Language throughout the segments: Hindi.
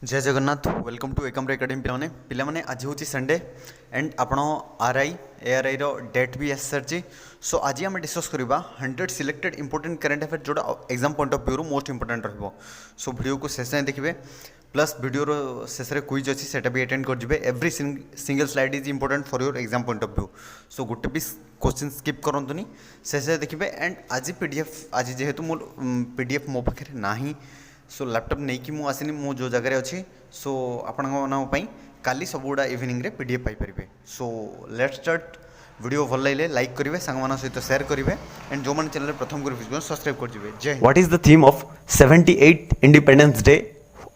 जय Jagannath welcome to Ekamra academy पे आज हूँ संडे एंड आपण आरआई एआरआई डेट भी आसी सारी। सो आज आम डिस्कस करवा 100 सिलेक्टेड इंपोर्टेंट करेंट अफेयर जोड़ा exam point of view most important रहिबो। सो वीडियो को शेष देखिए प्लस वीडियो शेष में क्विज अच्छी से अटेंड कर every single slide is important for your exam point of view. So गोटे भी क्वेश्चन स्किप करंतुनी शेष देखिए एंड आज पीडीएफ आज जेहेतु मो पीडीएफ मो पाखे नाही सो लैपटॉप नहीं कि मुझे आसनी मु जो जगह अच्छी सो आपण काली सब गुड़ा इवनिंग रे पीडीएफ पाई परिबे। सो लेट्स स्टार्ट वीडियो भल लगे लाइक करेंगे सांग सहित शेयर करेंगे एंड जो मैंने चैनल प्रथम कर सब्सक्राइब कर जय। What is the theme of 78 independence day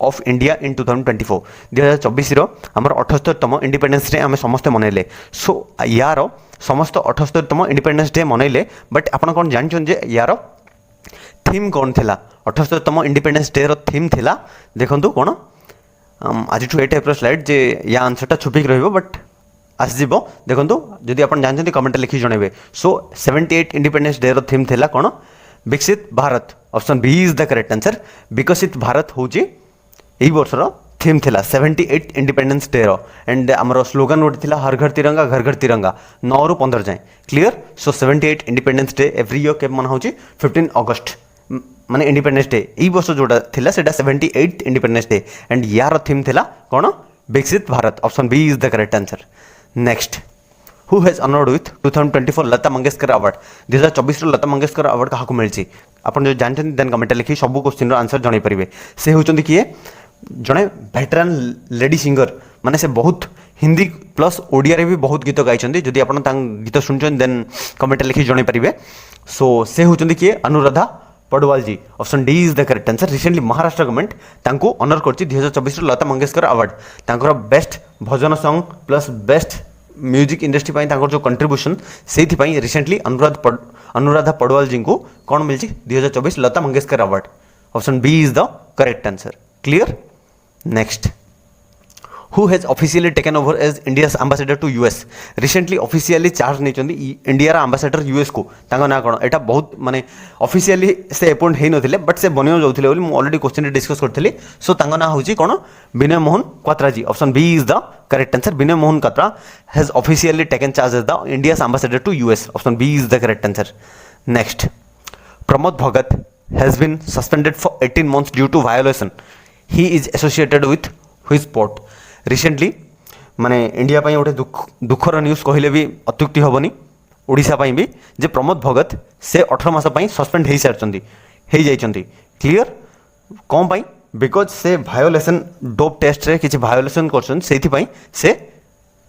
of India in 2024 2024 आमर 78तम इंडिपेंडेंस डे आम समस्ते मनइले। सो यार समस्त 78तम इंडिपेंडेंस डे मनइले बट आपन कौन जानछन जे यार थीम कौन थिला 78तम इंडिपेंडेंस डे रो थीम थिला देखंतु कोन आज ए टाइप स्लाइड जे या आंसरटा छुपिक रहिबो बट आसजिब देखंतु जदि आपन जानछन कमेंट लिखि जणेबे। सो 78 इंडिपेंडेंस डे रो थीम थिला कोन Viksit Bharat option B is the correct answer. Viksit Bharat होची एई वर्षर थीम थिला 78 इंडिपेंडेंस डे रो एंड हमरो स्लोगन गोटे थिला हर घर तिरंगा 9 रु 15 जाए clear. So 78 independence day every year के मना होची 15 अगस्त माने इंडिपेंडेंस डे एई वर्ष जोटा थिला सेटा 78 इंडिपेंडेंस डे एंड यार थीम थिला कोन Viksit Bharat option B is the correct answer. Next who has honoured with 2024 Lata Mangeshkar award 2024 Lata Mangeshkar award क्या मिली आपन जो जानते देन कमेंट लिखी सब क्वेश्चन आंसर जन पारे। से होचंदी किए जड़े वेटरान लेडी सिंगर माने से बहुत हिंदी प्लस ओडिया रे भी बहुत गीत गाइछन्ती जदि आपन गीत सुनछन देन कमेंट लिखि जन पारे। सो से होचंदी किए Anuradha Paudwal ji option D is the correct answer. Recently Maharashtra government तांको ऑनर करछि 2024 लता मंगेशकर अवार्ड तांकर best bhajan song plus best music industry पाई तांकर जो कंट्रीब्यूशन सेथि पाई रिसेंटली अनुराधा पडवाल जी को कौन मिलछि 2024 Lata Mangeshkar award option B is the correct answer clear. Next who has officially taken over as India's ambassador to US recently officially charge नहीं इंडिया एम्बेसडर यूएस को ना कौन एटा बहुत माने ऑफिशियली से अपॉइंट हो नथिले बट से बनियो जाउथिले बोली ऑलरेडी क्वेश्चन डिस्कस करथली। सो ना होची कौन Vinay Mohan Kwatra ji option B is the correct answer. Vinay Mohan Kwatra has officially taken charge as the India's ambassador to US option B is the correct answer. Next Pramod Bhagat has been suspended for 18 months due to violation he is associated with which sport. Recently माने इंडिया पाई गोटे दुखर न्यूज कहले भी अत्युक्ति हेनी ओडिशा पाई भी जे प्रमोद भगत से 18 मास पाई सस्पेंड हो सारी क्लियर कौन पाई बिकॉज से वायोलेशन डोप टेस्ट रे किसी वायोलेशन करछन सेथि से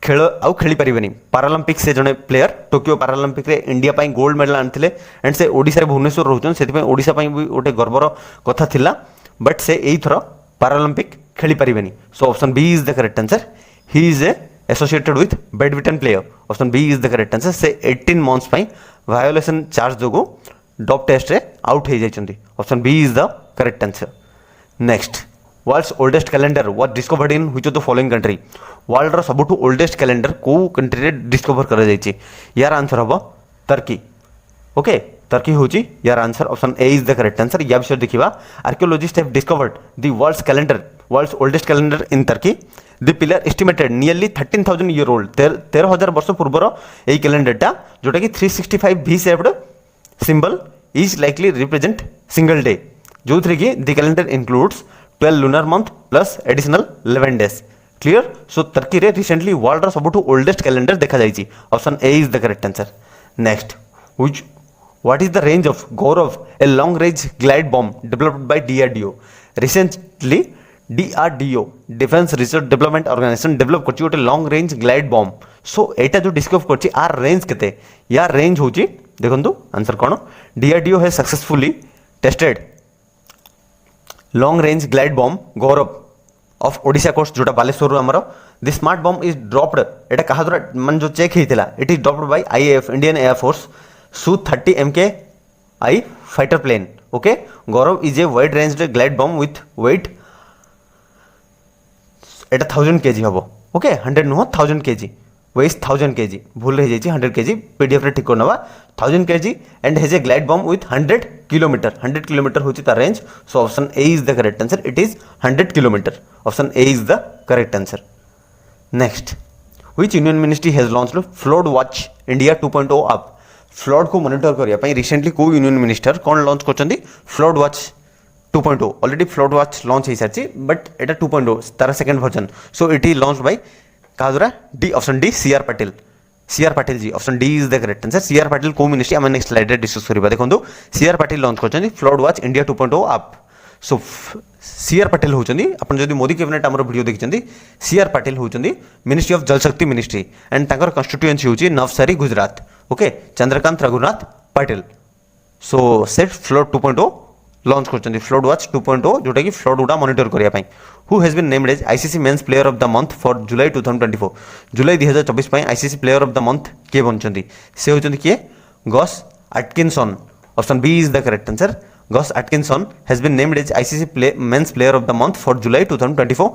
खेल आउ खेली पारिबेनी। पारालंपिक से जने प्लेयर टोक्यो पारालंपिक रे इंडिया पाई गोल्ड मेडल आनथिले एंड से ओडिशा रे भुवनेश्वर रहउछन सेथि ओडिशा पाई भी गोटे गर्वर कथा थिला बट से एई थरो पारालंपिक खेली पारिबेनी। So option B is the correct answer. He is associated with badminton player option B is the correct answer. से 18 months पाई वायोलेशन चार्ज जोगो डॉप टेस्ट रे आउट हो जाइछन्ती option B is the correct answer. Next world's oldest calendar was discovered in which of the following country. World रो सबुठु ओल्डेस्ट कैलेंडर को कंट्री रे डिस्कवर करा जाइछि यार आंसर हबो तुर्की। ओके टर्की होची यार answer option A is the correct answer. या विषय देखिबा archaeologist have discovered the world's oldest calendar in Turkey. The pillar estimated nearly 13,000 year old 13,000 वर्ष पूर्वर ए कैलेंडरटा जोटा कि 365 V shaped symbol is likely represent single day जो थ्री कि the calendar includes 12 lunar month plus additional 11 days clear. So Turkey रे रिसेंटली वर्ल्ड रो सबुठु ओल्डेस्ट कैलेंडर देखा जाइछि option A is the correct answer. Next What is the range of Gaurav, a long-range glide bomb developed by DRDO? Recently, DRDO Defense Research Development Organization develop करछि गोटे long range glide bomb. So एटा जो डिस्कवर करछि आर रेंज केते या रेंज होछि देखंतु answer cone DRDO has successfully tested long range glide bomb Gaurav of Odisha coast जोटा बालेश्वर हमरो the smart bomb is dropped एटा कहा द्वारा मन जो check हेतिला it is dropped by IAF Indian Air Force Su-30 MKI fighter plane. Okay, Gaurav is a wide ranged glide bomb with weight at 1000 kg हबो. Okay, 100 नुह 1000 kg. weighs 1000 kg भूल रही जाइए 100 kg पीडीएफ रे ठीक करना 1000 kg and has a glide bomb with 100 kilometre 100 kilometre होची तार range so option A is the correct answer it is 100 kilometre option A is the correct answer next which union ministry has launched flood watch India 2.0 app flood को मॉनिटर करिया पई रिसेंटली को यूनियन मिनिस्टर कोन लॉन्च करचंदी flood watch 2.0 already flood watch launch हो सारची बट एटा 2.0 तार second version so it is launched bye कहा द्वारा D option D C R Patil ji option D is the correct answer C R Patil को मिनिस्ट्री आम नेक्स्ट स्लाइड रे डिस्कस करबा देखंतु सी आर पाटिल लॉन्च करचंदी flood watch India 2.0 app so C R Patil होचंदी अपन जदि मोदी कैबिनेट हमर वीडियो देखिचंदी सी आर पाटिल होचंदी ministry of Jal Shakti ministry and तांकर कॉन्स्टिट्यूएंसी होची Navsari Gujarat okay Chandrakant Raghunath Patil so set flood 2.0 launch करचंदी फ्लड वॉच 2.0 जोटा कि फ्लड गुडा मॉनिटर करिया पई who has been named as ICC men's player of the month for July 2024 July 2024 पई ICC player of the month के बनचंदी से होचंदी के Gus Atkinson option B is the correct answer Gus Atkinson has been named as ICC men's player of the month for July 2024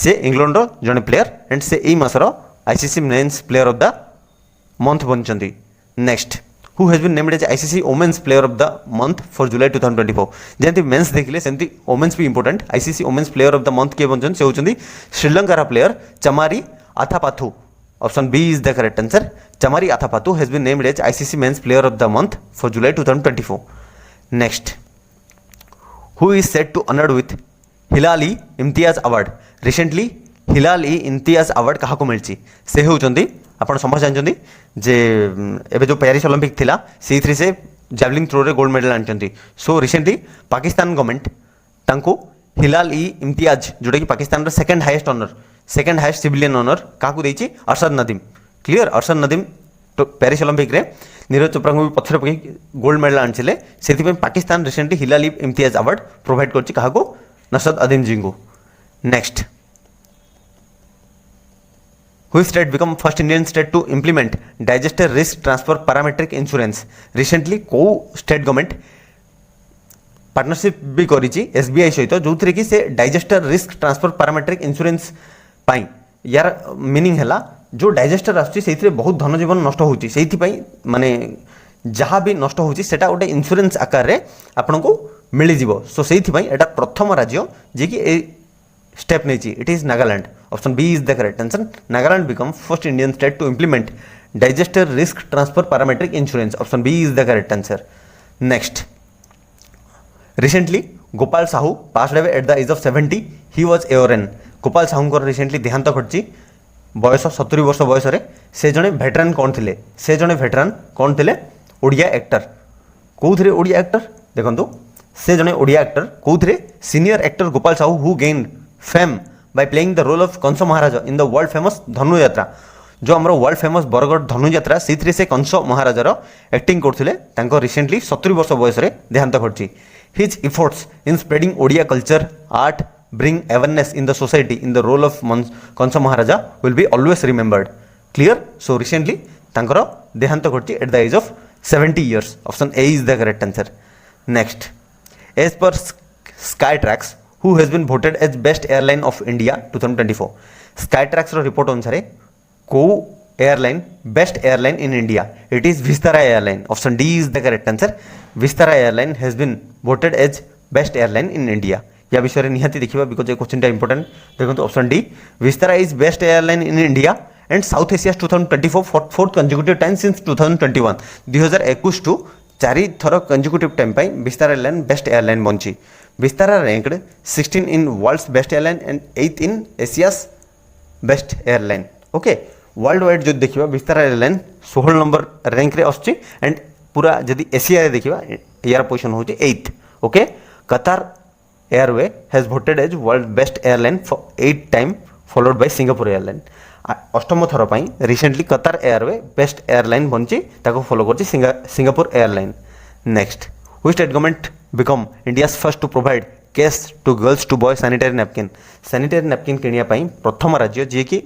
से इंग्लैंड रो जने प्लेयर एंड से एई मासरो ICC men's player of the month बनचंदी next who has been named as ICC Women's Player of the Month for July 2024 जेंति mains देखले सेंति वुमेन्स भी important ICC Women's Player of the Month के बनचन से होचंदी श्रीलंका रा player Chamari Athapaththu option B is the correct answer Chamari Athapaththu has been named as ICC Men's Player of the Month for July 2024 next who is said to honored with Hilali Imtiaz award recently Hilali Imtiaz award कहा को मिलची से होचंदी आपण समझ जानचंदी जे एबे जो पेरिस ओलंपिक थिला से से जैवलिन थ्रो रे गोल्ड मेडल आनचंदी सो रिसेंटली पाकिस्तान गवर्नमेंट तांको हिलाल ई इम्तियाज जोटा कि पाकिस्तान रा सेकंड हाईएस्ट सिविलियन ऑनर काकू देछि अरशद नदीम क्लियर अरशद नदीम तो पेरिस ओलंपिक रे नीरज चोपड़ा को भी पथर पकई गोल्ड मेडल आनछिले सेति पे पाकिस्तान रिसेंटली हिलाल ई इम्तियाज अवार्ड प्रोवाइड करछि काहाको नसरत अदीम जी को next Which state become first Indian state to implement digester risk transfer parametric insurance? Recently, को state government पार्टनरशिप भी करिछि SBI सहित जो थरे कि से disaster risk transfer parametric insurance पाई यार मीनिंग हैला जो डाइजेस्टर आछि सेथिरे बहुत धन जीवन नष्ट होछि सेथि पई माने जहाँ भी नष्ट होछि सेटा गोटे इंश्योरेंस आकार रे आपन को मिलि जिवो सो सेथि पई एटा प्रथम राज्य जे कि ए स्टेप नेछि it is Nagaland option B is the correct answer Nagaland become first Indian state to implement disaster risk transfer parametric insurance option B is the correct answer next recently Gopal Sahu passed away at the age of 70 he was एओरेन गोपाल साहू को रिसेंटली देहांत घटची बयस 70 वर्ष बयस रे से जने वेटरान कोन थिले से जने वेटरान कोन थिले ओडिया एक्टर कोथरे ओडिया एक्टर देखंतु से जने ओडिया एक्टर कोथरे senior actor Gopal Sahu who gain fame by playing the role of Kansa Maharaj in the world famous धनु यात्रा जो हमरो वर्ल्ड फेमस बरगढ़ धनु यात्रा सेथरे से कंस महाराजार एक्टिंग करथिले तांको रिसेंटली 70 वर्ष बयस रे देहांत घटची his efforts in spreading Odia culture art bring awareness in the society in the role of Kansa Maharaja will be always remembered clear so recently तांकर देहांत घटची at the age of 70 years option A is the correct answer next as per Skytrax who has been voted as best airline of India 2024 Skytrax रो रिपोर्ट अनुसार को airline best airline in India it is Vistara airline option D is the correct answer Vistara airline has been voted as best airline in India या विषय निहाती देखिबा बिकॉज़ ए क्वेश्चन टा इंपोर्टेंट देखंतु option D Vistara is best airline in India and south Asia 2024 for fourth consecutive time since 2021 2021 to चारि थर कंजिक्यूटिव टाइम पाई विस्तारा एयरलाइन बेस्ट एयरलाइन बनची Vistara ranked 16 in world's best airline and 8 in Asia's best airline okay world wide जो देखिबा विस्तारा एयरलाइन 16 नंबर रैंक रे आछी एंड पूरा जदी एशिया रे देखिबा यार पोजीशन होची 8th ओके कतार airway has voted as world best airline for 8 time followed by Singapore airline अष्टम थर पाई रिसेंटली कतार एयरवे बेस्ट एयरलाइन बनची ताको फॉलो करची Singapore airline next which state government become India's first to provide cash to girls to boy sanitary napkin किनिया पाई प्रथम राज्य जे कि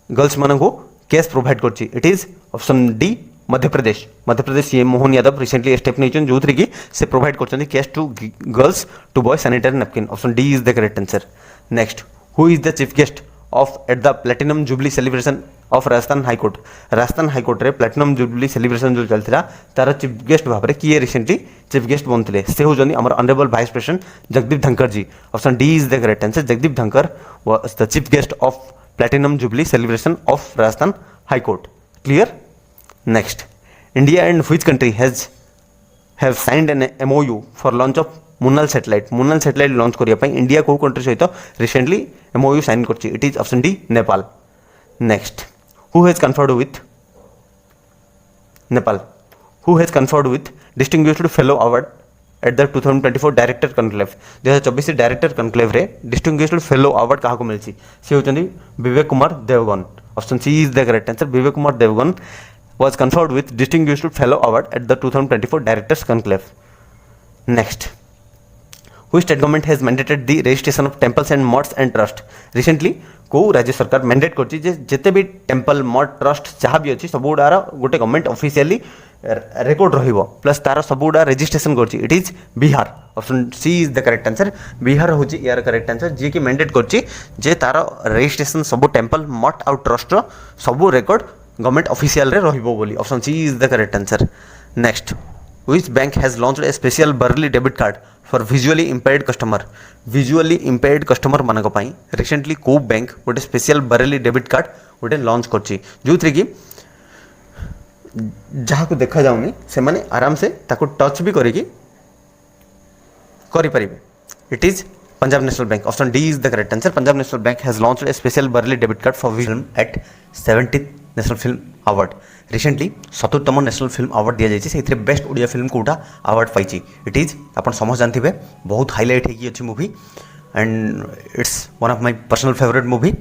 गर्ल्स मान को कैश प्रोवाइड करची it is option D Madhya Pradesh CM Mohan Yadav recently step नहीं जो थी कि से प्रोवाइड कर cash to girls to boy sanitary napkin option D is the correct answer next who is the chief guest of at the platinum jubilee celebration of Rajasthan high court रे प्लैटिनम जुबली सेलिब्रेशन जो चलता तार चीफ गेस्ट भाव में किए रिसेंटली चीफ गेस्ट बनते से होती आम honourable vice president Jagdeep Dhankhar ji. Option D is the correct answer. Jagdeep Dhankhar was the chief guest of platinum jubilee celebration of Rajasthan high court. Clear. Next, India and which country have signed an MOU for launch of Munal satellite launch करने इंडिया को कंट्री सहित रिसेंटली MOU साइन करछि। It is option D Nepal. Next, who has conferred with distinguished fellow award at the 2024 director conclave. 2024 director conclave रे डिस्टिंग्विश्ड फेलो अवार्ड क्या मिली सी होती Vivek Kumar Devgan. Option C is the correct answer. Vivek Kumar Devgan was conferred with distinguished fellow award at the 2024 directors conclave. Next, which state government has mandated the registration of temples and mosques and trust? Recently को राज्य सरकार मैंडेट करछि जे जेते भी टेम्पल मठ ट्रस्ट जहाँ भी अच्छी सबुडार गोटे गवर्नमेंट ऑफिशियली रेकॉर्ड रहिबो प्लस तार सबुडा रजिस्ट्रेशन करछि। It is Bihar. Option C is the correct answer. Bihar होछि यार करेक्ट आंसर जे कि मैंडेट करछि जे तार रजिस्ट्रेशन सब टेम्पल मठ आउ ट्रस्ट सब रेकॉर्ड गवर्नमेंट ऑफिशियल रे रहिबो बोली। Option C is the correct answer. Next, which bank has launched a special barley debit card for visually impaired customer. Visually impaired customer मानक पई रिसेंटली को बैंक गोटे स्पेशल बर्ली डेबिट कार्ड गोटे लॉन्च करछि जो थ्री की जहाँ को देखा जाउनी से माने आराम से ताको टच भी करिकी करि परिबे। It is Punjab national bank. Option D is the correct answer. Punjab national bank has launched a special barley debit card for film at 70th national film award. Recently 70तम नेशनल फिल्म अवार्ड दिया जाइए से बेस्ट ओडिया फिल्म कोटा अवार्ड पाई। इट इज आप समझ जानते बहुत हाईलाइट होगी अच्छी movie and it's one of my personal favourite movie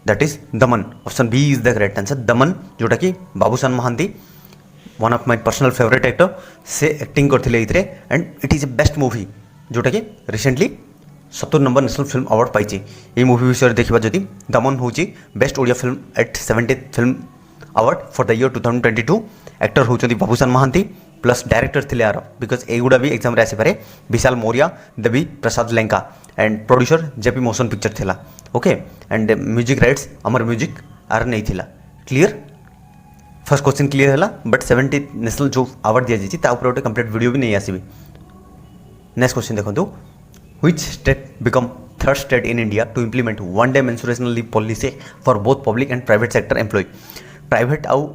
that is Daman. Option B is the correct answer. Daman जोटा कि Babushan Mohanty one of my personal favourite actor से एक्टिंग करते and it is a best movie जोटा कि recently 70 number national film award पाई। ये मूवी विषय देखा जदि दमन हूँ best Odia film at 70th film award for the year 2022। Actor होती बाबूसान महांती प्लस डायरेक्टर थे यार बिकज एगुड़ा भी एग्जाम आसपे Vishal Maurya Devi Prasad Lenka and producer JP motion picture थिला। Okay and music rights Amar music आर नहीं थिला। क्लियर। फर्स्ट क्वेश्चन क्लियर है बट 70th नेशनल जो अवार्ड दी जाए गोटे कंप्लीट वीडियो भी नहीं आसबि। नेक्स्ट क्वेश्चन देखो, which state become third state in India to implement one day menstruation leave policy for both public and private sector employee। Private आउ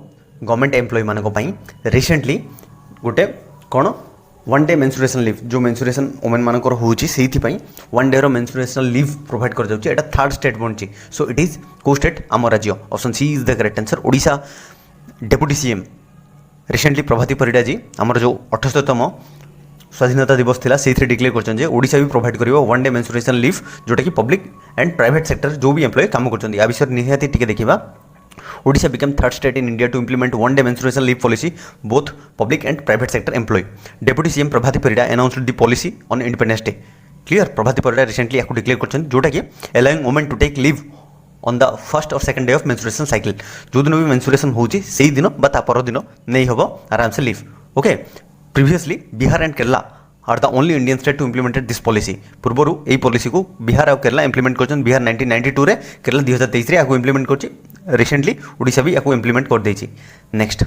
गवर्नमेंट एम्प्लॉय मानक पई रिसेंटली गोटे कौन वन डे मेंस्ट्रुएशन लीव जो मेंस्ट्रुएशन वुमेन मानकर होची सेथि पई वन डे रो मेंस्ट्रुएशन लीव प्रोवाइड कर जाउची। एटा थर्ड स्टेट बनची। सो इट इज को स्टेट आम राज्य। Option C is the correct answer. Odisha deputy CM recently Prabhati Parida ji आमर जो 78तम स्वाधीनता दिवस थिला से डिक्लेयर करछन ओडिशा भी प्रोवाइड करिवो वन डे मेंस्ट्रुएशन लीव जोटा कि पब्लिक एंड प्राइवेट सेक्टर जो भी एम्प्लॉय काम करछन। या विषय निहाती टिके देखिबा। Odisha become third state in India to implement one day menstruation leave policy both public and private sector employee. Deputy CM Prabhati Parida announced the policy on independence day. Clear. Prabhati Parida recently याको डिक्लेयर करछन जोटा कि allowing women to take leave on the first और second day of menstruation cycle. जो दिन भी मेंस्ट्रुएशन होची सेही दिन बा ता पर दिन नहीं हबो आराम से leave. Okay. Previously Bihar and Kerala are the only Indian state to implemented this policy. पूर्वर यही पॉलिसी को बिहार और केरला इम्प्लीमेंट करछन। बिहार 1992 रे केरला 2023 रे याको इम्प्लीमेंट करछि। रिसेंटली ओडिशा भी याको इम्प्लीमेंट कर देछि। Next,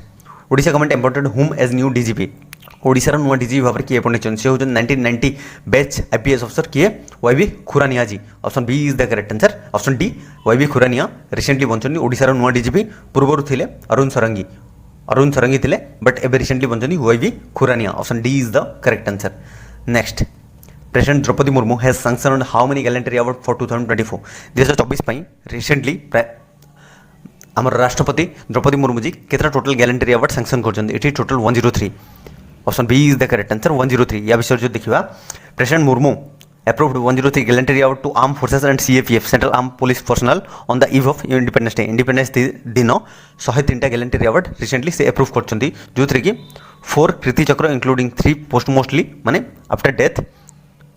Odisha government appointed whom as new DGP. Odisha नुआ डीजीपी भाव में किए अपॉइंटेड से होजन 1990 बैच आईपीएस अफसर किए YB Khurania ji. Option B is the correct answer. Option D YB Khurania recently बनछन ओडिशा नुआ डीजीपी। पूर्वर थिले अरुण सरंगी थिले बट एबे रिसेंटली बनछन YB Khurania. Option D is the correct answer. Next, president Draupadi Murmu has sanctioned how many gallantry award for 2024। 2024 पई रिसेंटली आमर राष्ट्रपति द्रौपदी मुर्मू जी केतरा टोटल गैलेंटरी अवार्ड सैंक्शन करछन। It is total 103। Option B is the correct answer 103। या विषय जो देखिबा president Murmu approved 103 gallantry award to armed forces and CAPF central armed police personnel on the eve of independence day। Independence दिन 103टा गैलेंटरी अवार्ड रिसेंटली से अप्रूव करछंती जो थ्री की 4 कीर्ति चक्र इंक्लूडिंग 3 पोस्ट मोस्टली माने आफ्टर डेथ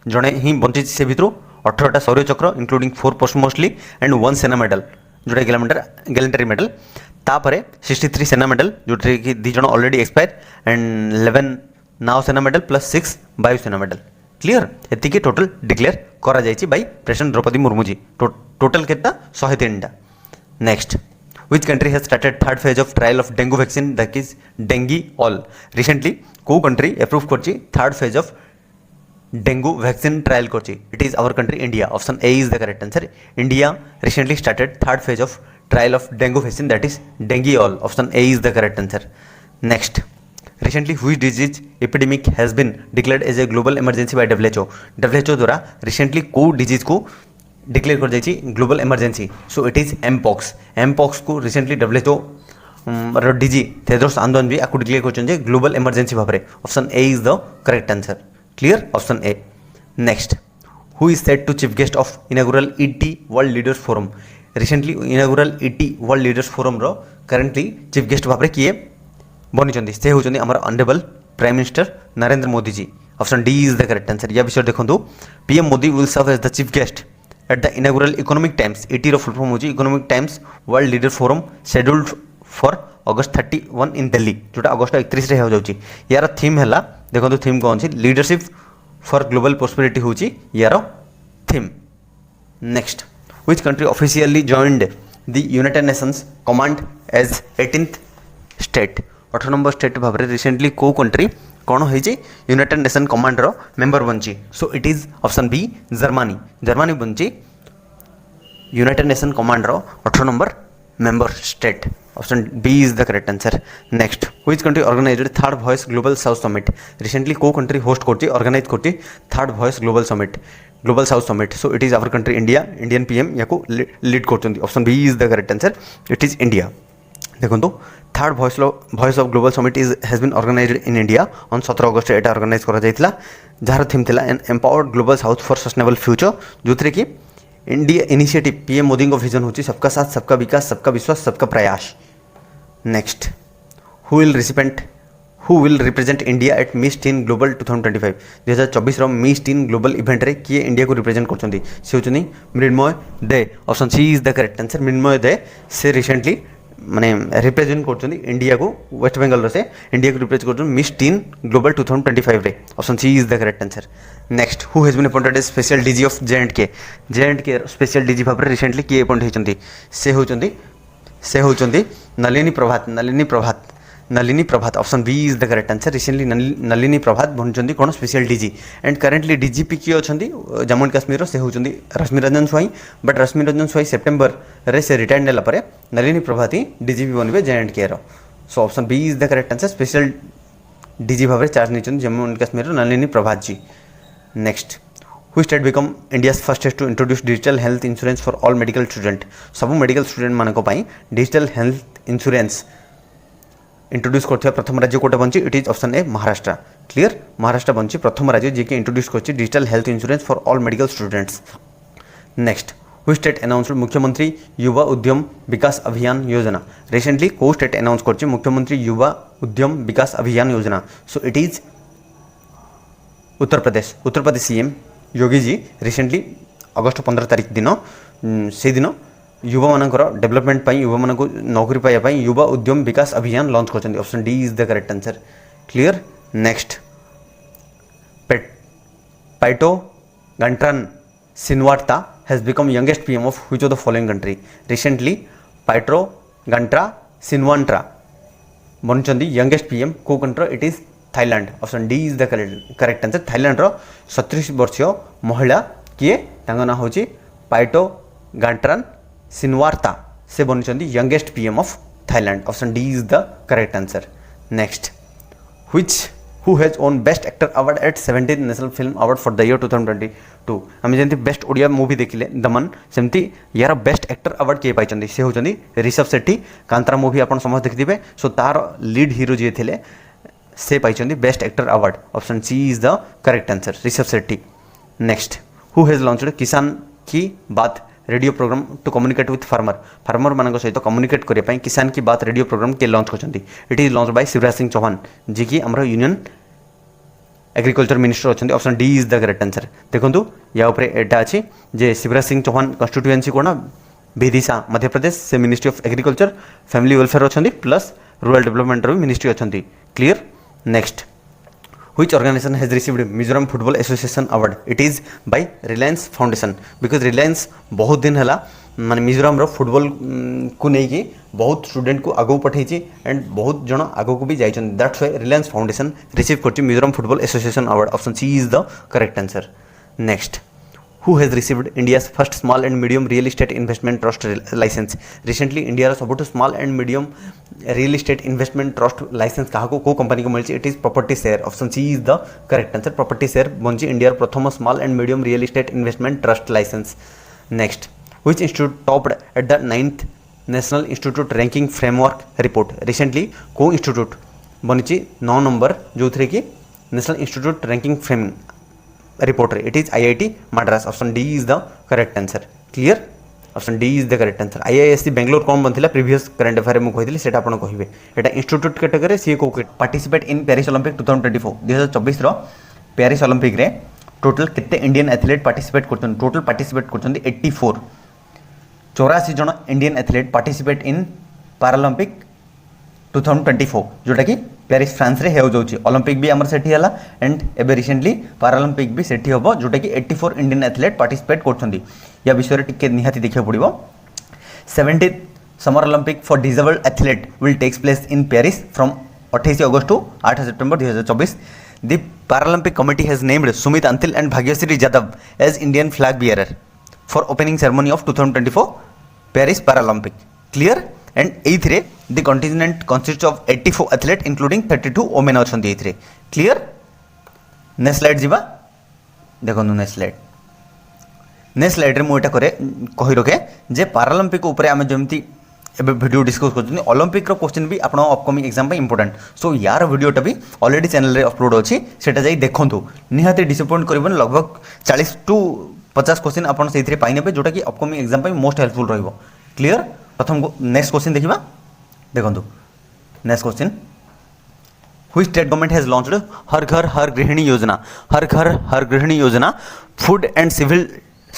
जड़े ही बंची से भितर 18टा शौर्य चक्र इंक्लूडिंग 4 पोस्ट मोस्टली एंड 1 सेना मेडल जोटा गैलेंटरी मेडल। तापर 63 सेना मेडल जोटे कि 2 जन ऑलरेडी एक्सपायर एंड 11 नाउ सेना मेडल प्लस 6 वायु सेना मेडल। क्लियर। एतिके टोटल डिक्लेयर करा जायछि by president Draupadi Murmu ji. Total केता 103टा। Next, which country has started third phase of trial of dengue vaccine that is dengue all recently को country approve करची third phase of dengue vaccine trial करची it is our country India option A is the correct answer India recently started third phase of trial of dengue vaccine that is dengue all option A is the correct answer next recently which disease epidemic has been declared as a global emergency by WHO द्वारा recently को disease को डिक्लेयर कर जाइए global emergency so it is mpox को रिसेंटली WHO डीजी थेड्रोस आंदोलन भी आपको डिक्लेयर कर ग्लोबल इमरजेंसी भाव में option A is the correct answer clear option A next who is set to chief guest of inaugural ET world leaders forum recently inaugural ET world leaders forum रो करंटली चीफ गेस्ट भाव में किए बनी से होती आम honourable prime minister Narendra Modi ji option D is the correct answer या विषय देखो PM Modi will serve as the chief guest at the inaugural economic times ET रो फुल फॉर्म होची economic times world leader forum scheduled for August 31 in Delhi जोटा अगस्त 31 रे हो जाउची यार थीम हैला देखो थीम कौन सी लीडरशिप फॉर ग्लोबल प्रोस्पेरिटी होची यार theme next which country officially joined the United Nations command as 18th state 18 number state भाव में रिसेंटली को कंट्री कौन हो यूनाइटेड नेशन कमांड रो मेंबर बनची so it is option B Germany बनची यूनाइटेड नेशन कमांड रो 18 number member state option B is the correct answer next which country organised third voice global south summit recently को कंट्री होस्ट करती ऑर्गेनाइज करती third voice global south summit so it is our country Indian PM या लीड करते option B is the correct answer it is India देखो third voice of global summit has been organised in India on 17 August एटा ऑर्गेनाइज करा जायतिला जार थीम थिला an empowered global south for sustainable future जोथरे कि इंडिया इनिशिएटिव PM मोदी को विजन होची सबका साथ सबका विकास सबका विश्वास सबका प्रयास next who will represent India at miss teen global 2025 2024 रो मिस टीन ग्लोबल इवेंट रे किए इंडिया को रिप्रेजेंट करछंती से होचनी Mrinmayee Dey option C is the correct answer Mrinmayee Dey से रिसेंटली माने रिप्रेजेंट कर इंडिया को वेस्ट बेंगल से इंडिया को रिप्रेजेंट कर मिस टीन ग्लोबल 2025 रे option C is the correct answer next who has been appointed as special DG of J&K special DG भाव में रिसेंटली किए अपॉइंट होती से होचंती Nalini Prabhat option B is the correct answer recently Nalini Prabhat बनचंती कौन special DG and currently DGP किए अछंती जम्मू एंड काश्मीर से होचंती रश्मि रंजन स्वाई बट रश्मि रंजन स्वाई सेप्टेम्बर रे से रिटायर्ड नेला परे नलिनी प्रभात ही DGP बनबे J&K रो so option B is the correct answer special DG भाव में चार्ज नहीं Jammu and Kashmir Nalini Prabhat ji next who state become India's first state to introduce digital health insurance for all medical student सब मेडिकल स्टूडेंट मानक पई डिजिटल हेल्थ इंश्योरेंस इंट्रोड्यूस करथिया प्रथम राज्य कोटा बनची it is option A Maharashtra clear Maharashtra बनची प्रथम राज्य जे के इंट्रोड्यूस करची digital health insurance for all medical students next who state announced मुख्यमंत्री युवा उद्यम विकास अभियान योजना रिसेंटली को स्टेट अनाउंस करची मुख्यमंत्री युवा उद्यम विकास अभियान योजना so it is Uttar Pradesh CM Yogi ji recently अगस्त 15 तारीख दिन से दिन युवा मानकर डेवलपमेंट युवा मान नौकरी पाइबा युवा उद्यम विकास अभियान लॉन्च कर option D is the correct answer clear next Paetongtarn Shinawatra has become youngest PM of which of the following country recently Paetongtarn Shinawatra बनचंदी यंगेस्ट PM को country it is Thailand option D is the correct answer Thailand रो 37 वर्षीय महिला किए तांगा ना होची पैटो गंट्रान सिनवार्ता से बनी youngest PM of Thailand option D is the correct answer next who has own best actor award eight 17th national film award for the year 2022 आम जमी बेस्ट ओडिया मूवी देखिले दमन सेमती यार बेस्ट एक्टर अवार्ड किए पाई से होचंदी ऋषभ शेट्टी कांतारा मूवी आपन समस्त देखिथिबे सो तार लीड हीरो जे थिले से पाई best actor award option C is the correct answer Rishab Shetty next who has launched Kisan Ki Baat radio programme to communicate with farmer मान सहित कम्युनिकेट करने किसान की बात रेडियो प्रोग्राम के लॉन्च करछंती it is launch by Shivraj Singh Chouhan ji की आमर यूनियन एग्रीकल्चर मिनिस्टर अच्छा option D is the correct answer देखो या एटा अच्छी जे शिवराज सिंह चौहान कन्स्टिट्यूएंसी कौन विदिशा मध्य प्रदेश से ministry of agriculture family welfare अच्छा प्लस रूरल डेवलपमेंट मिनिस्ट्री अच्छा clear next which organization has received Mizoram Football Association award it is by Reliance Foundation because Reliance बहुत दिन हला माने मिजोराम फुटबॉल को लेकिन बहुत स्टूडेंट को आगू पठाई एंड बहुत जन आगू को भी जाइछन that's why Reliance foundation receive करछि Mizoram football association award option C is the correct answer next who has received India's first small and medium real estate investment trust license recently India रा सबुठ small and medium real estate investment trust license कहा को कंपनी को मिलछि it is property share option C is the correct answer property share बनछि इंडिया रा प्रथम small and medium real estate investment trust license next which institute topped at the 9th national institute ranking framework report recently को institute बनछि 9 नंबर जो थरे कि national institute ranking frame reporter it is IIT Madras option D is the correct answer clear option D is the correct answer IISc Bangalore कौन बनथिला previous current affair में कहितली सेटा आपण कहिबे एटा institute कैटेगरी सी को participate in Paris Olympic 2024 2024 रो पेरिस ओलंपिक रे टोटल केते इंडियन एथलीट पार्टिसिपेट करछन टोटल पार्टिसिपेट करछन 84 84 जन Indian athlete participate in Paralympic 2024 जोटा कि पेरिस फ्रांस रे हो जाउची ओलंपिक भी हमर सेठी हला एंड एबे रिसेंटली पैरालंपिक भी सेठी हबो जोटा कि 84 इंडियन एथलीट पार्टिसिपेट करछंदी या विषय रे टिके निहाती देखिया पड़िबो 70th summer Olympic for disabled athlete will takes place in Paris from 28 August to 8 September 2024 the Paralympic committee has named Sumit Antil and Bhagyashree Yadav as Indian flag bearer for opening ceremony of 2024 Paris Paralympic clear and एथरे the contingent consist of 84 athlete including 32 women अच्छी एथरे क्लियर नेक्स्ट स्लाइड जीवा देखो नेक्स्ट स्लाइड रे मुझे कही रखे जे पैरालंपिक ऊपर आम जमी एबे वीडियो डिस्कस कर ओलंपिक रो क्वेश्चन भी आपन अपकमिंग एग्जाम पे इंपोर्टेंट सो यार वीडियोटा भी ऑलरेडी चैनल रे अपलोड अच्छी सेटा जाई देखंतु निहाते डिसअपॉइंट करबन लगभग 40 टू 50 क्वेश्चन आपन सेथिरे पाइ नेबे जोटा कि अपकमिंग एग्जाम पे मोस्ट हेल्पफुल रहइबो क्लियर प्रथम नेक्स्ट क्वेश्चन देखिबा देखंतु next question which state government has launched Har Ghar Har Grihini Yojana Har Ghar Har Grihini Yojana food and civil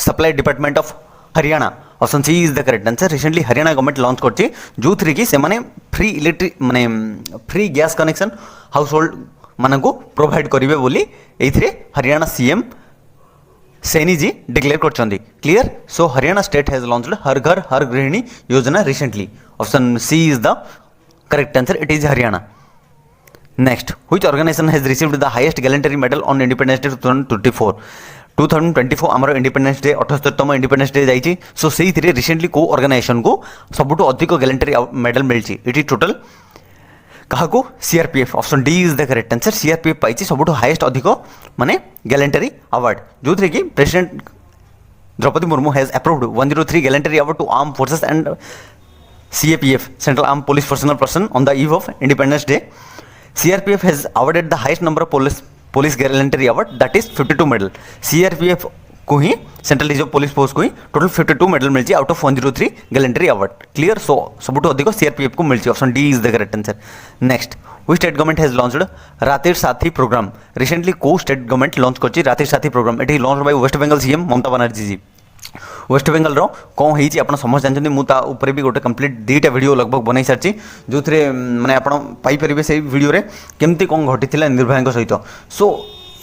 supply department of Haryana option C is the correct answer recently Haryana government launch करछि जो थ्री कि से माने फ्री इलेक्ट्रिक माने free gas connection household माने को प्रोवाइड करिवे बोली एथिरे हरियाणा सीएम सैनी जी डिक्लेयर करछंदी clear so Haryana state has launched Har Ghar Har Grihini Yojana recently option C is the correct answer it is Haryana next which organisation has received the highest gallantry medal on independence day 2024 आमर इंडिपेंडेंस डे 78तम इंडिपेंडेंस डे जाइए सो से रिसेंटली को ऑर्गेनाइजेशन को सबुठ अधिक गैलेंटरी मेडल मिली इट टोटल क्या CRPF option D is the correct answer CRPF pi सबुठ highest अधिक माने गैलेंटरी अवार्ड जो थी कि president Draupadi Murmu has approved 103 gallantry award to arm forces and CAPF Central Armed Police Personnel Person on the eve of Independence Day. CRPF has awarded the highest number of police gallantry award, that is 52 medal. CRPF को ही सेंट्रल रिजर्व पुलिस फोर्स को ही टोटल 52 मेडल मिलची out of 103 gallantry award clear so सबुठ अधिक सीआरपीएफ को मिलची option D is the correct answer next which state government has launched Ratir Sathi programme recently को स्टेट गवर्नमेंट लॉन्च करची Ratir Sathi programme it is launch by West Bengal CM Mamata Banerjee ji West Bengal रो कौन होती आप समस्त जानते मुझे भी गोटे कंप्लीट दुईटा वीडियो लगभग बनई सारी जो मैंने आपरे से वीडियो रे केमती कौन घटी निर्भया सहित सो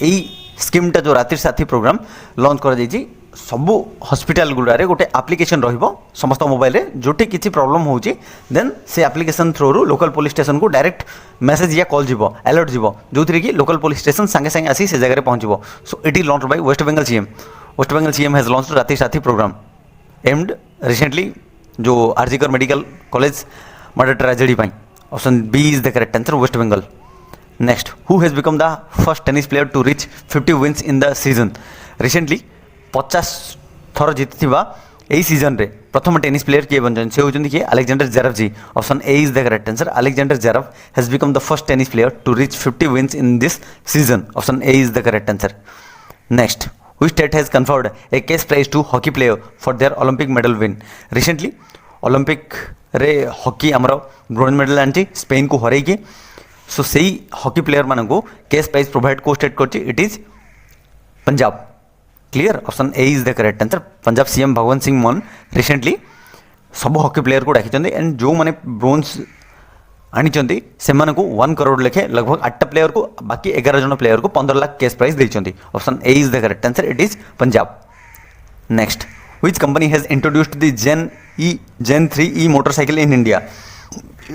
यही स्कीमटा जो रातिर साथी प्रोग्राम लॉन्च कर सबू हॉस्पिटल गुड़ारे गोटे एप्लिकेशन रहिबो समस्त मोबाइल रे जोटी किसी प्रॉब्लम होची देन से एप्लिकेशन थ्रू रू लोकल पुलिस स्टेशन को डायरेक्ट मेसेज या कॉल जीवो अलर्ट जीवो जो थी कि लोकल पुलिस स्टेशन संगे संगे आसी से जगह पहुँचो so it is launch by West Bengal CM West Bengal CM has launched Ratir Sathi programme aimed recently जो RG Kar medical college murder tragedy पाई option B is the correct answer West Bengal next who has become the first tennis player to reach 50 wins in the season recently 50 थर जीति यही सीजन रे प्रथम टेनिस प्लेयर किए बन से होती किए Alexander Zverev ji option A is the correct answer Alexander Zverev has become the first tennis player to reach 50 wins in this season option A is the correct answer next which state has conferred a cash prize to hockey player for their Olympic medal win recently Olympic रे हॉकी आमर ब्रोंज मेडल आनी स्पेन को हरई सो से हॉकी प्लेयर मान को कैश प्राइज प्रोवाइड को स्टेट कर it is Punjab clear option A is the correct answer Punjab CM Bhagwant Singh Mann recently सब हॉकी प्लेयर को डाकी एंड जो मैंने ब्रोंज आनी से 1 करोड़ लेखे लगभग 8 प्लेयर को बाकी 11 जन प्लेयर को 15 लाख कैश प्राइज देते option A is the correct answer it is Punjab next which company has introduced the Gen 3 motorcycle in India?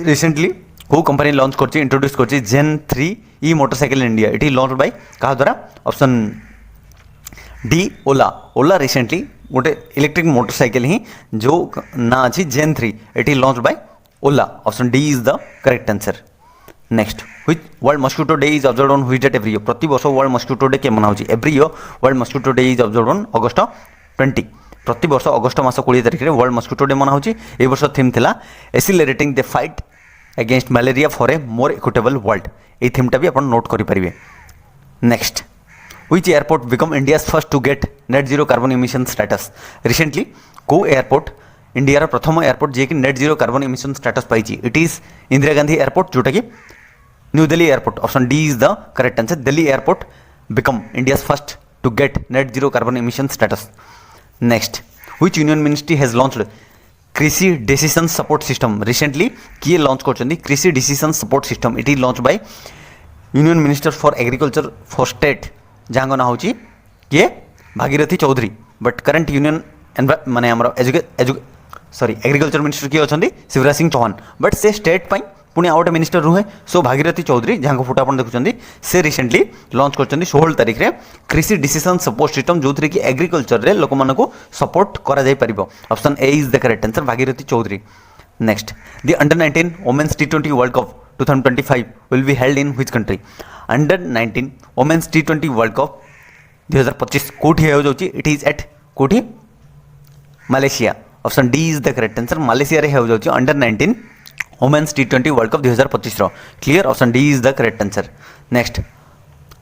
Recently who company launch करछि introduce करछि Gen 3 motorcycle in India? It is launched by कहा द्वारा? Option D Ola. Ola recently गोटे इलेक्ट्रिक मोटरसाइकिल ही जो ना अच्छी Gen 3, it is launch by Ola. Option D is the correct answer. Next, which world mosquito day is observed on which date every year? प्रति वर्ष वर्ल्ड मस्किटो डे के मना होची? Every year world mosquito day is observed on August 20. प्रति वर्ष अगस्त मास 20 तारिख रे वर्ल्ड मस्किटो डे मना होची. ए वर्ष थीम थिला accelerating the fight against malaria for a more equitable world. ए थीमटा भी अपन नोट करि परिबे. Next, which airport become India's first to get net zero carbon emission status? Recently को एयरपोर्ट इंडिया प्रथम एयरपोर्ट जे कि net zero carbon emission status पाई? It is Indira Gandhi airport जोटा कि new Delhi airport. Option D is the correct answer. Delhi airport become India's first to get net zero carbon emission status. Next, which union ministry has launched Krishi decision support system? Recently किए लॉन्च कर Krishi decision support system? It is launch by union minister for agriculture for state जहाँ ना होची किए Bhagirathi Choudhary. But current union माने हमर एग्रीकल्चर मिनिस्टर किए अच्छा शिवराज सिंह चौहान. बट से स्टेट पाई पुणी आउट मिनिस्टर रुहे. सो भागीरथी चौधरी जहाँ फोटो आप देखुं से रिसेंटली लॉन्च कर 16 तारिख में कृषि डिसीजन सपोर्ट सिस्टम जो थी कि एग्रीकल्चर रे लोक मानक सपोर्ट करा जाय परिबो. Option A is the correct answer, Bhagirathi Chaudhary. Next, the under nineteen women's T20 world cup 2025 will be held in which country? Under nineteen women's T20 world cup 2025 कोठी हो जाउची? इट इज एट कोठी? Malaysia. Option D is the correct answer. Malaysia रे हो जाउची under nineteen women's T20 world cup 2025 रो. Clear? Option D is the correct answer. Next,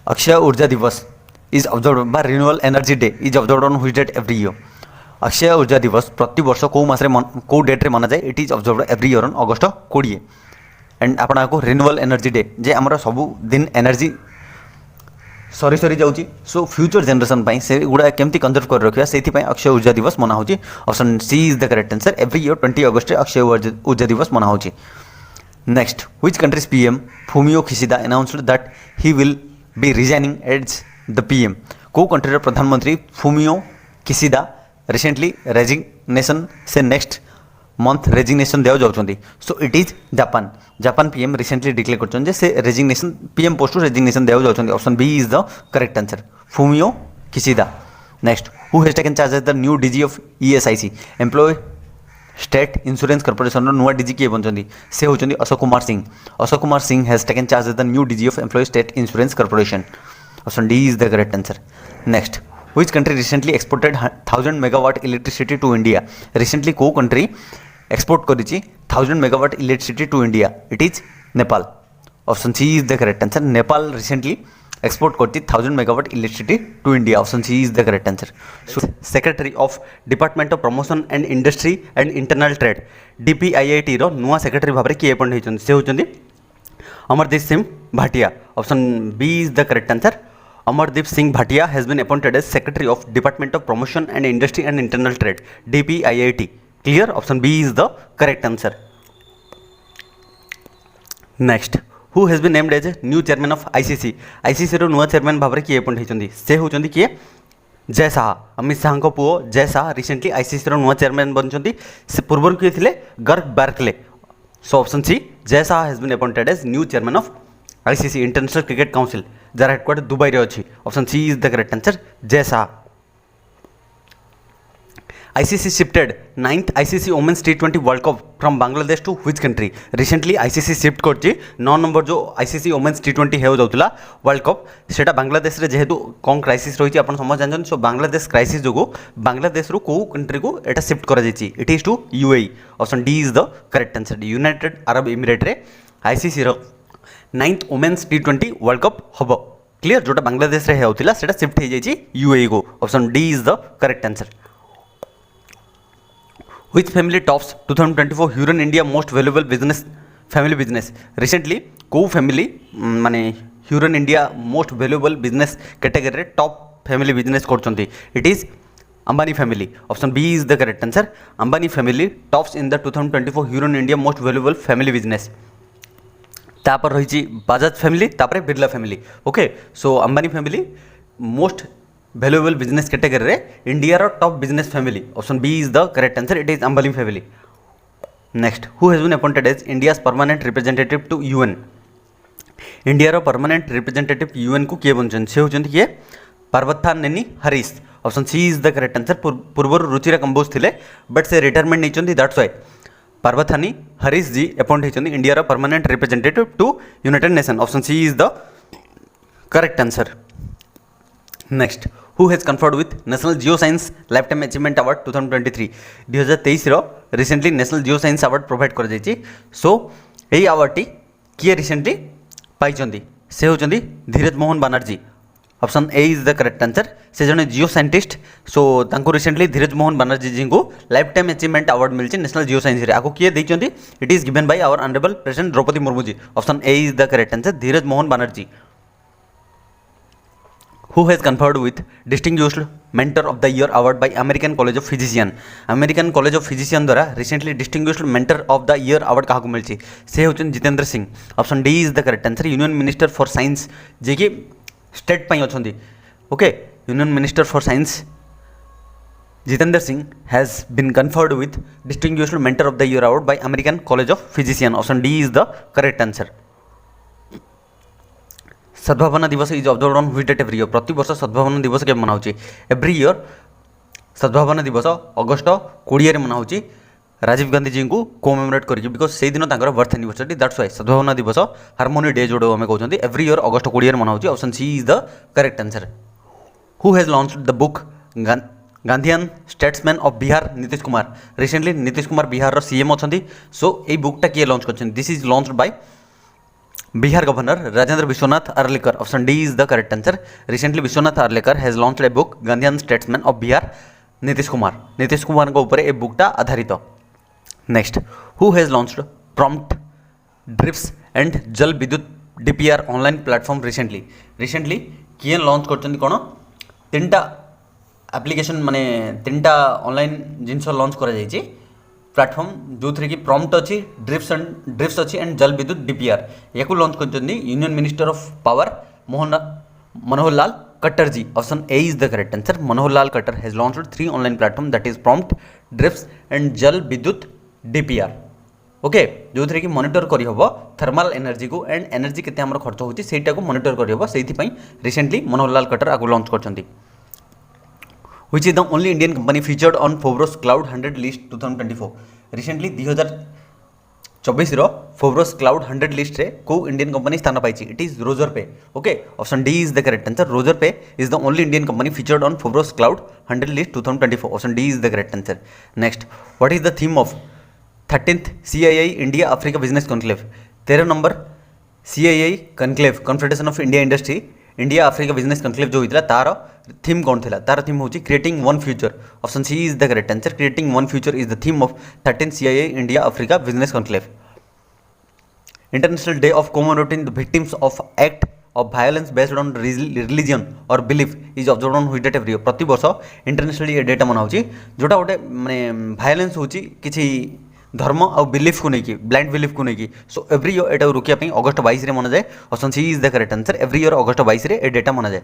Akshay Urja Diwas is observed by renewable energy day is observed on which date every year? Akshay Urja Diwas प्रति वर्ष को मास रे को डेट रे मना जाए? It is observed every year on August 20. And आपन को रिन्यूएबल एनर्जी डे जे हमर सब दिन एनर्जी सरी सरी जाउची. सो फ्यूचर जनरेशन पाई से गुडा केमती कंजर्व कर रखिया सेति पाई अक्षय ऊर्जा दिवस मना होची. Option C is the correct answer. Every year 20 August Akshay Urja Diwas मना होची. Next, which country's PM Fumio Kishida announced that he will be resigning as the PM? को कंट्री रे प्रधानमंत्री फूमियो किशिदा रिसेंटली रेजिग्नेशन से नेक्स्ट मंथ रेजिग्नेशन देव जाउछंती? So it is Japan. Japan PM recently declare करछन से resignation PM post to resignation देव जाउछंती. Option B is the correct answer, Fumio Kishida. Next, who has taken charge as the new DG of ESIC? Employ state insurance corporation नुआ डीजी किए बनछंती? से होछंती Ashok Kumar Singh. Ashok Kumar Singh has taken charge as the new DG of employ state insurance corporation. Option D is the correct answer. Next, which country recently exported 1000 megawatt electricity to India? Recently को country export करिछि 1000 megawatt electricity to India? It is Nepal. Option C is the correct answer. Nepal recently export करछि 1000 megawatt electricity to India. Option C is the correct answer. So, Secretary of Department of Promotion and Industry and Internal Trade DPIIT रो नुआ सेक्रेटरी भाबरे किए अपॉइंट होइछन? से होइछन Amardeep Singh Bhatia. Option B is the correct answer. Amardeep Singh Bhatia has been appointed as Secretary of Department of Promotion and Industry and Internal Trade DPIIT. Clear? Option B is the correct answer. Next, who has been named as a new chairman of ICC? ICC रो नुआ चेयरमैन भाबरे किए अपॉइंट होइछन्ती? से होइछन्ती किए? जय शाह. अमित शाह को पुओ जय शाह रिसेंटली ICC रो नुआ चेयरमैन बनछन्ती. से पूर्व किए थिले Greg Barclay. So option C, Jay Shah has been appointed as new chairman of ICC International Cricket Council जार हेडक्वार्टर दुबई रे अछि. Option C is the correct answer, Jay Shah. ICC shifted 9th ICC Women's T20 World Cup from Bangladesh to which country? Recently ICC shift करछि 9 नंबर जो ICC Women's T20 हेउ जाउतला वर्ल्ड कप सेटा बांग्लादेश रे जेहेतु कौन क्राइसिस रही अपन समझ जानछन. सो बांग्लादेश क्राइसिस जोगो बांग्लादेश रो को कंट्री को एटा शिफ्ट करा जायछि? It is to UAE. Option D is the correct answer. United Arab Emirate रे ICC रो 9th Women's T20 world cup हबो. क्लियर? जोटा बांग्लादेश रे हेउतिला सेटा शिफ्ट हे जायछि UAE को. Option D is the correct answer. Which family tops 2024 Hurun India most valuable business family business? Recently को family माने Hurun India most valuable business category रे top family business करछन्ती? It is Ambani family. Option B is the correct answer. Ambani family tops in the 2024 Hurun India most valuable family business. तापर रही Bajaj family तापर Birla family. Okay, so Ambani family most valuable business category रे इंडिया रो top business family option B is the correct answer it is Ambani family next who has been appointed as India's permanent representative to UN India रो परमानेंट रिप्रेजेंटेटिव यूएन को किए बनछन से होचन किए Parvathaneni Harish option C is the correct answer पूर्व रुचिरा कंबोज थिले बट से रिटायरमेंट नहीं चंदी that's why Parvathaneni Harish ji appoint होचंदी इंडिया रो permanent representative to United Nation option C is the correct answer next who has conferred with national geoscience lifetime achievement award 2023 2023 रो recently national geoscience award provide कर जाइछि सो एई अवार्ड किए रिसेंटली पाइछंदी से होचंदी Dheeraj Mohan Banerjee option A is the correct answer से जने जियो साइंटिस्ट सो तांको रिसेंटली धीरज मोहन बनर्जी जी को लाइफ टाइम अचीवमेंट अवार्ड मिलछि नेशनल जियो साइंस रे आको किए दैछंती it is given by our honourable president Draupadi Murmu ji option A is the correct answer Dheeraj Mohan Banerjee who has conferred with distinguished mentor of the year award by American College of Physician American College of Physician द्वारा recently distinguished mentor of the year award काहाकु मिलछि से होचन Jitendra Singh option D is the correct answer union minister for science जे कि स्टेट पई अछंदी okay union minister for science Jitendra Singh has been conferred with distinguished mentor of the year award by American College of Physician option D is the correct answer Sadbhavana Diwas is observed on which date every year प्रति वर्ष सद्भावना दिवस के मनाउछि एवरी ईयर सद्भावना दिवस अगस्त 20 रे मनाउछि राजीव गांधी जी को कोमेमोरेट करिकि बिकॉज से दिन तांकर बर्थ एनिवर्सरी दैट्स व्हाई सद्भावना दिवस हार्मोनी डे जोडो हमें कहउछंती एवरी ईयर अगस्त 20 रे मनाउछि option C is the correct answer who has launched the book Gandhian statesman of Bihar Nitish Kumar recently Nitish Kumar Bihar रो सीएम अछंती सो ए बुकटा किए लॉन्च करछन this is launched by Bihar governor Rajendra Vishwanath Arlekar option D is the correct answer recently Vishwanath Arlekar has launched a book Gandhian statesman of Bihar Nitish Kumar को ऊपर ए बुकटा आधारित next who has launched prompt drips and Jal Vidyut DPR online platform recently किए लॉन्च करछन कोन तीनटा एप्लिकेशन माने तीनटा ऑनलाइन जिनस लॉन्च करा जायछि प्लेटफॉर्म जो थ्री की प्रॉम्प्ट अच्छी ड्रिप्स अच्छी एंड जल विद्युत डीपीआर या लॉन्च कर union minister of power Manohar Lal Khattar ji option A is the correct answer Manohar Lal Khattar has launched 3 online platform that is prompt drips and Jal Vidyut DPR okay जो थ्री की मॉनिटर करी हबो थर्मल एनर्जी को एंड एनर्जी केते हमर खर्च होती सेटा को मॉनिटर करी हबो सेति पई रिसेंटली मनोहर लाल कट्टर आगु launch करछंती which is the only Indian company featured on Forbes Cloud 100 list 2024 recently 2024 रो Forbes Cloud 100 लिस्ट रे को इंडियन कंपनी स्थान पाइछि it is Razorpay okay option D is the correct answer Razorpay is the only Indian company featured on Forbes Cloud 100 list 2024 option D is the correct answer next what is the theme of 13th CII India Africa business conclave 13 number CII conclave confederation of India industry India Africa business conclave जो होता तार थीम कौन था तार थीम हूँ creating one future option C is the correct answer creating one future is the theme of 13th CII India Africa business conclave international day of commemorating the victims of act of violence based on religion और belief is observed on which date every year प्रति वर्ष इंटरनेशनली ये डेटा मनाउछि जोटा गोटे माने वायलेंस होछि किछि धर्म और बिलीफ को नहीं ब्लाइंड बिलीफ को नहीं सो एवरी ईयर एटा रोकिया पई अगस्त 22 रे मना जाए option C is the correct answer every year अगस्त 22 रे ए डेटा मना जाए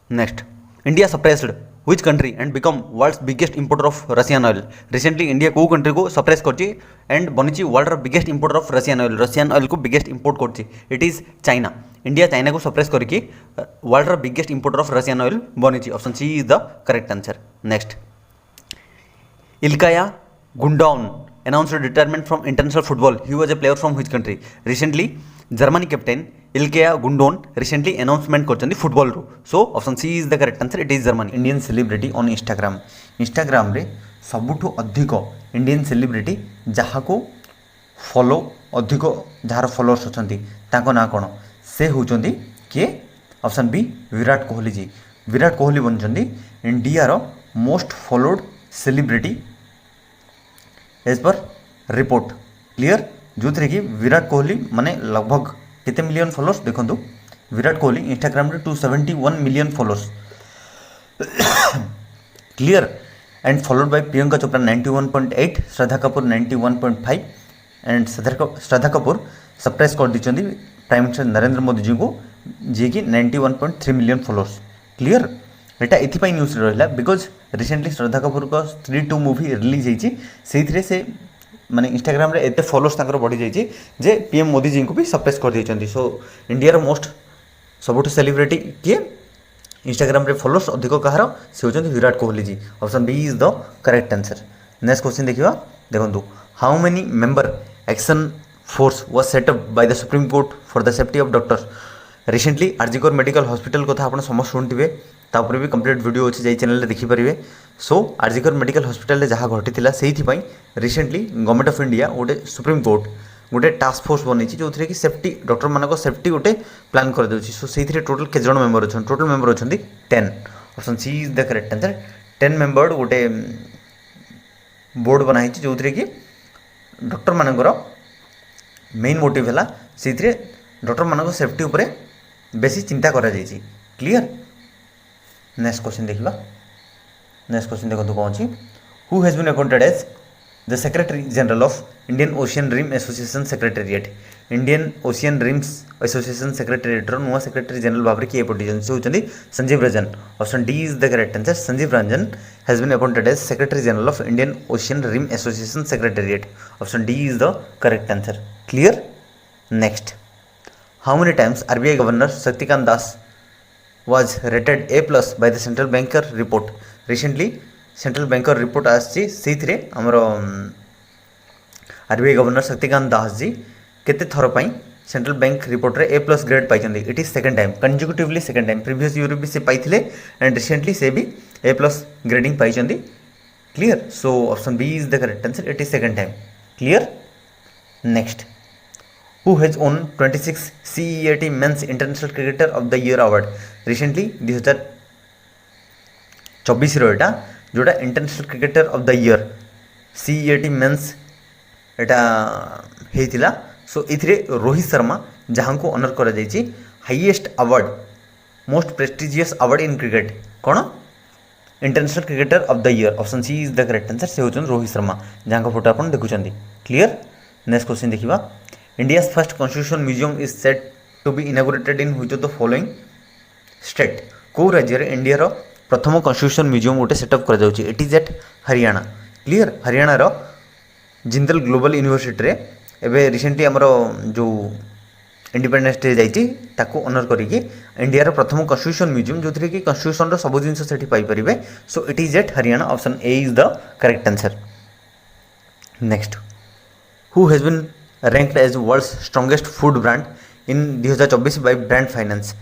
next India suppressed which country and become world's biggest importer of Russian oil recently India को कंट्री को सप्रेस करछि एंड बनिछि world biggest importer of Russian oil को बिगेस्ट इंपोर्ट करछि it is China India China को सप्रेस करके world biggest importer of Russian oil बनिछि option C is the correct answer next Ilkay Gundogan announced retirement from international football. He was a player from which country? Recently, Germany captain Ilkay Gundogan recently announcement करछन्ती फुटबॉल रो. So option C is the correct answer. It is Germany. Indian celebrity on Instagram. Instagram रे सबुठु अधिक इंडियन सेलिब्रिटी जहाको फॉलो अधिक जार फॉलोअर्स अछन्ती ताको ना कोन से होचन्ती के ऑप्शन बी विराट कोहली जी. विराट कोहली बनछन्ती इंडिया रो most followed celebrity as per report clear जो थी कि विराट कोहली माने लगभग केते मिलियन फॉलोअर्स देखंतु विराट कोहली इंस्टाग्राम रे 271 million followers clear and followed by Priyanka Chopra 91.8 Shraddha Kapoor 91.5 and Shraddha Kapoor surprise कर दीचंदी प्राइम मिनिस्टर नरेंद्र मोदी जी को जी कि 91.3 मिलियन फॉलोअर्स क्लियर एटा एथिपाई न्यूज रहिला बिकॉज रिसेंटली श्रद्धा कपूर को स्त्री 2 मूवी रिलीज होईची सेइथरे से माने इंस्टाग्राम रे एते फॉलोअर्स ताकर बढ़ी जाईची जे पीएम मोदी जी को भी सरप्राइज कर देइचंदी सो इंडिया रो मोस्ट सबुठ सेलिब्रिटी किए इंस्टाग्राम रे फॉलोअर्स अधिक कहार से होचंदी Virat Kohli ji option B is the correct answer next question देखिबा देखंतु how many member action force was set up by the Supreme Court for the safety of doctors recently RG Kar medical hospital कथा आपण समस्त शुणिथिबे तापर भी कंप्लीट वीडियो अच्छी जाई चैनल देखि परिबे सो आरजीकर मेडिकल हॉस्पिटल जहाँ घटी से रिसेंटली गवर्नमेंट ऑफ इंडिया गोटे सुप्रीम कोर्ट गोटे टास्क फोर्स बनी जो थे कि सेफ्टी डॉक्टर मान सेफ्टी गोटे प्लान कर देछि सो से टोटल के जन मेंबर अच्छा टोटल मेंबर अच्छा 10 option C is the correct answer 10 member गोटे बोर्ड बनाई जो थे कि डॉक्टर मानकर मेन मोटिव है से डॉक्टर मान सेफ्टी उपरे बेसी चिंता करा जाइछि क्लियर नेक्स्ट क्वेश्चन देखिबा नेक्स्ट क्वेश्चन देखो कौन अच्छी who has been appointed as the secretary general of Indian Ocean rim association secretariat Indian Ocean rims association secretariat नुआ सेक्रेटरी जनरल भाव में किए पटिजन से होचंदी Sanjeev Ranjan option D is the correct answer Sanjeev Ranjan has been appointed as secretary general of Indian Ocean rim association secretariat option D is the correct answer clear next how many times RBI governor Shaktikanta Das was rated A+ by the central banker report recently central banker report आसी से आमर आरबीआई गवर्नर शक्तिकांत दास जी केते थर पाई सेंट्रल बैंक रिपोर्ट रे A+ ग्रेड पाइछंदी it is second time consecutively second time previous year भी से पाइथिले एंड रिसेंटली से भी A+ ग्रेडिंग पाइछंदी clear so option B is the correct answer it is second time clear next who has won 26 CEAT Men's International Cricketer of the Year award recently 2024 रो एटा जोटा international cricketer of the year CEAT men's एटा हेतिला सो इथरे रोहित शर्मा जहां को ऑनर करा जायछि highest award most prestigious award in cricket कोन international cricketer of the year option C is the correct answer से होचन रोहित शर्मा जहां को फोटो अपन देखुचंदी क्लियर नेक्स्ट क्वेश्चन देखिबा India's first constitution museum is said to be inaugurated in which of the following state को राज्य रे इंडिया रो प्रथम कॉन्स्टिट्यूशन म्यूजियम गोटे सेटअप कर जाउची it is at Haryana clear Haryana रो जिंदल ग्लोबल यूनिवर्सिटी रे एबे रिसेंटली हमरो जो इंडिपेंडेंस डे जाइची ताको ऑनर करिके इंडिया रो प्रथम कॉन्स्टिट्यूशन म्यूजियम जो थरे कि कॉन्स्टिट्यूशन रो सब जिंस सेठी पाई परिबे so it is at Haryana option A is the correct answer next who has been ranked as world's strongest food brand in 2024 by Brand Finance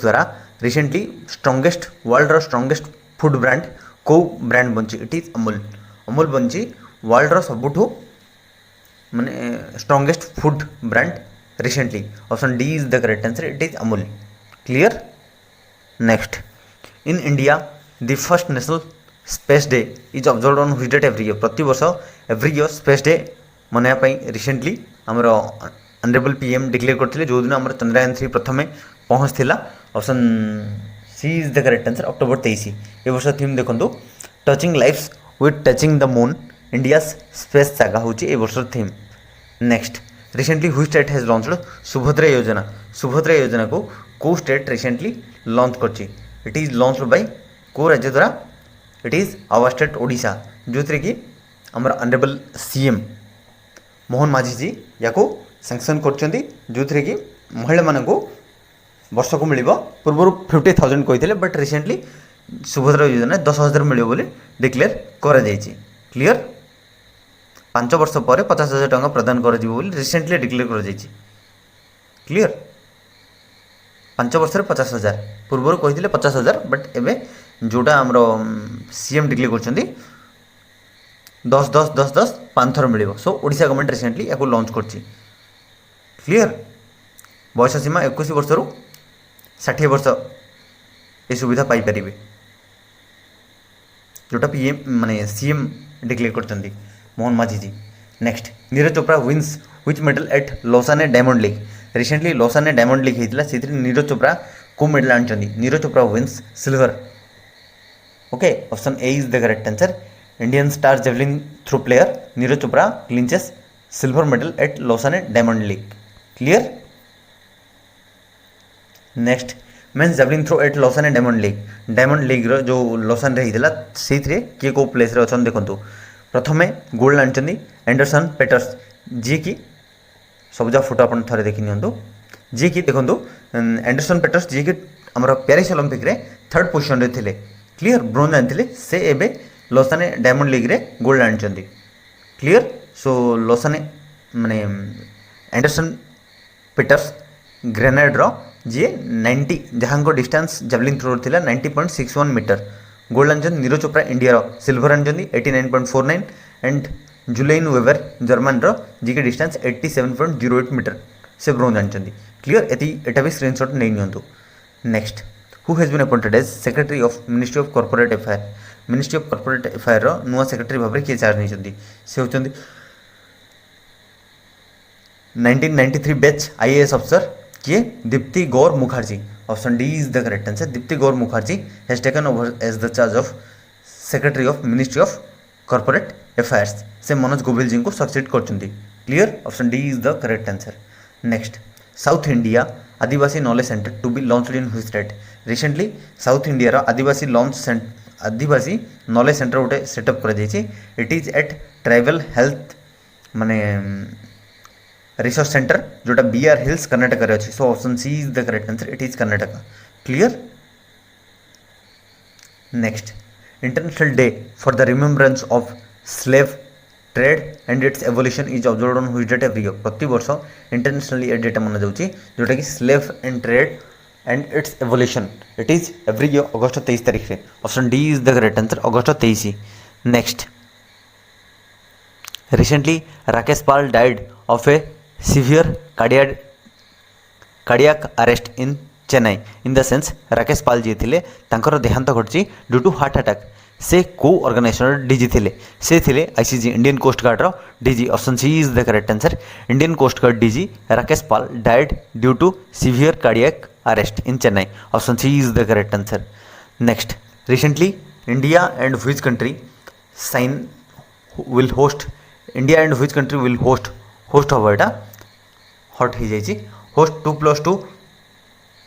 द्वारा recently world रो strongest food brand को brand bunchy it is Amul bunchy world रो सबुठु माने strongest food brand recently option D is the correct answer it is Amul clear next in India the first national space day is observed on which date every year प्रति वर्ष every year space day मनाया रिसेंटली आमर ऑनरेबल पीएम डिक्लेयर करते जो दिन आम चंद्रयान 3 प्रथम पहुँचला option C is the correct answer October 23 ए वर्ष थीम देखो touching lives with touching the moon India space saga हूँ ए वर्ष थीम नेक्स्ट रिसेंटली हुई state has launched Subhadra Yojana को कौ स्टेट रिसेंटली लॉन्च करछि इट इज लॉन्च्ड बाय को राज्य द्वारा it is our state Odisha जो थे कि आमर ऑनरेबल सीएम मोहन माझी जी या सैंक्शन करछंदी जो थे कि महिला मानक वर्ष को मिल पूर्व 50,000 कहते बट रिसेंटली सुभद्रा योजना 10,000 मिले बोली डिक्लेयर करा जायछि क्लियर 5 वर्ष पर 50,000 टंका प्रदान कर रिसेंटली डिक्लेयर कर क्लियर 5 वर्ष 50,000 पूर्व कहते 50,000 बट एवं जोटा आमर सीएम डिक्लेयर करछंदी 10 5 थर मिल सो ओडिशा गवर्नमेंट रिसेंटली या लॉन्च कर क्लियर बयस सीमा 21 वर्ष रु 60 वर्ष ये सुविधा पाइपर जोटा पीएम माने सीएम डिक्लेयर करछंदी Mohan Majhi ji next Neeraj Chopra wins which medal at Lausanne diamond league recently Lausanne diamond league होता से नीरज चोपड़ा को मेडल आनी Neeraj Chopra wins silver okay option A is the correct answer Indian star javelin throw player Neeraj Chopra clinches silver medal at Lausanne diamond league clear next men's javelin throw at Lausanne and diamond league जो लॉसन रे होता से किए कौ प्लेस अच्छा देखो प्रथमे गोल्ड आनी एंडरसन पेटर्स जी की सबुजा फोटो आप थे देखी नियंतु जी की देखो एंडरसन पेटर्स जी की आमर प्यारिस ओलंपिक रे थर्ड पोजिशन रे थिले क्लियर ब्रोंज आनी से एबे लॉसन डायमंड लीग रे गोल्ड आनी क्लियर सो लॉसन माने एंडरसन पेटर्स ग्रेनेड रो जी 90 जहाँ को डिस्टेंस जावलिन थ्रो थिला 90.61 मीटर गोल्ड आनी नीरज चोपड़ा इंडिया रो सिल्वर आनी 89.49 एंड जुलाइन वेबर जर्मन रो जी के डिस्टेंस 87.08 मीटर से ब्रोंज आनी क्लियर एटा भी स्क्रीनशॉट नहीं नियंतु next who has been appointed as secretary of ministry of corporate affair रो नुआ सेक्रेटरी भाव में किए चार्ज नहीं से होती 1993 बैच आईएएस अफसर किए Deepti Gaur Mukherjee option D is the correct answer Deepti Gaur Mukherjee has taken over as the charge of secretary of ministry of corporate affairs से मनोज गोविल जी को सक्सीड कर clear option D is the correct answer next South India Adivasi knowledge centre to be launched in which state recently South India Adivasi knowledge centre गोटे सेटअप कर it is at tribal health माने रिसर्च सेंटर जोटा बीआर हिल्स कर्नाटक अच्छी so option C is the correct answer it is Karnataka clear next international day for the remembrance of slave trade and its evolution is observed on which date every year प्रति वर्ष इंटरनेशनली ए डेटा मना जाउची जोटा कि slave and trade and its evolution it is every year अगस्त 23 तारीख से option D is the correct answer अगस्त 23 next recently Rakesh Pal died of a severe cardiac arrest in Chennai in the sense Rakesh Pal ji थे देहांत घटी ड्यू टू हार्ट अटैक से को ऑर्गेनाइजेशन डीजी थे से थे ICG Indian coast guard DG option C is the correct answer Indian coast guard DG Rakesh Pal died due to severe cardiac arrest in Chennai option C is the correct answer next recently India and which country will host हम एटा हट हो जाए host 2+2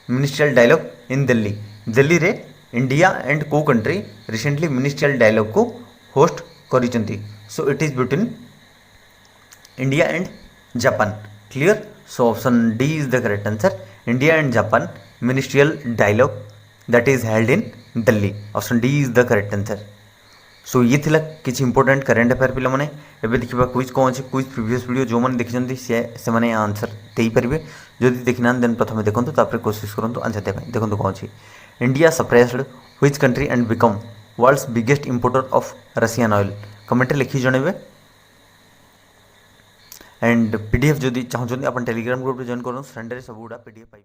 ministerial dialogue in Delhi रे इंडिया एंड को कंट्री रिसेंटली मिनिस्ट्रियल डायलॉग को होस्ट करिसेंती so it is between India and Japan clear so option D is the correct answer India and Japan ministerial dialogue that is held in Delhi option D is the correct answer so ये थिला किसी इंपोर्टेंट करेंट अफेयर पिला माने एबे देखिबा क्विज कौन अछि क्विज प्रीवियस वीडियो जो माने देखिसंती से माने आंसर देई परिबे जदि देखिना देन प्रथमे देखंतु तापर कोशिश करंतु आंसर दे पाई देखंतु कौन अछि India suppressed which country and become world's biggest importer of Russian oil comment लिखि जणेबे एंड पीडीएफ जदि चाहउछंती अपन टेलीग्राम ग्रुप रे जॉइन करन संडे रे सब गुडा पीडीएफ पाई